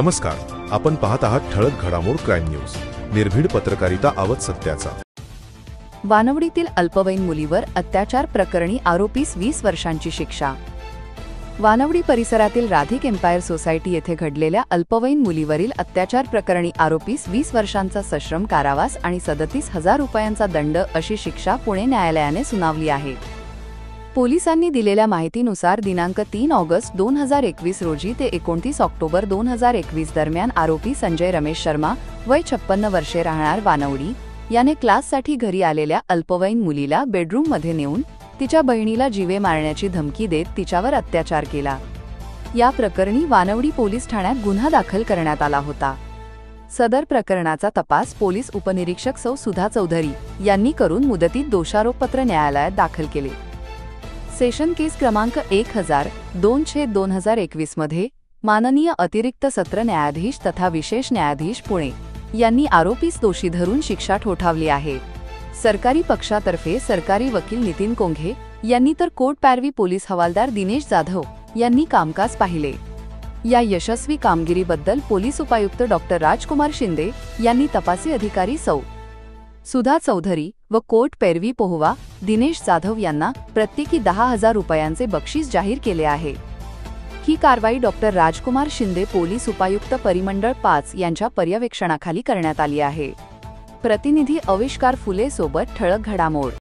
नमस्कार, आपण पाहत आहात ठळक घडामोड क्राईम न्यूज। निर्भीड पत्रकारिता आवत सत्याचा। वानवडीतील अल्पवयीन मुलीवर अत्याचार प्रकरणी आरोपीस 20 वर्षांची शिक्षा। वानवडी परिसरातील राधिक एम्पायर सोसायटी येथे घडलेल्या अल्पवयीन मुलीवरील अत्याचार प्रकरणी आरोपीस 20 वर्षांचा सश्रम कारावास आणि 37,000 रुपयांचा दंड अशी शिक्षा पुणे न्यायालयाने सुनावली आहे। पोलिसांनी दिलेल्या माहितीनुसार दिनांक 3 ऑगस्ट 2021 रोजी ते 29 ऑक्टोबर 2021 दरम्यान आरोपी संजय रमेश शर्मा वय 56 वर्षे राहणार वानवडी याने क्लाससाठी घरी आलेल्या अल्पवयीन मुलीला बेडरूममध्ये नेऊन तिच्या बहिणीला जीवे मारण्याची धमकी देत तिच्यावर अत्याचार केला। या प्रकरणी वानवडी पोलीस ठाण्यात गुन्हा दाखल करण्यात आला होता। सदर प्रकरणाचा तपास पोलीस उपनिरीक्षक सौ सुधा चौधरी यांनी करून मुदतीत दोषारोपपत्र न्यायालयात दाखल केले। सेशन केस क्रमांक 1002/2021 मध्ये माननीय अतिरिक्त सत्र न्यायाधीश तथा विशेष न्यायाधीश पुणे यांनी आरोपीस दोषी धरून शिक्षा ठोठावली आहे। सरकारी पक्षातर्फे सरकारी वकील नितीन कोंघे यांनी तर कोर्ट पैरवी पोलीस हवालदार दिनेश जाधव यांनी कामकाज पाहिले। या यशस्वी कामगिरीबद्दल पोलीस उपायुक्त डॉक्टर राजकुमार शिंदे यांनी तपासी अधिकारी सौ सुधा चौधरी व कोर्ट पैरवी पोहवा दिनेश जाधव यांना प्रत्येकी 10,000 रुपयांचे बक्षीस जाहीर केले आहे। ही कारवाई डॉक्टर राजकुमार शिंदे पोलीस उपायुक्त परिमंडळ 5 यांच्या पर्यवेक्षणाखाली करण्यात आली आहे। प्रतिनिधी अविष्कार फुले सोबत ठळक घडामोड।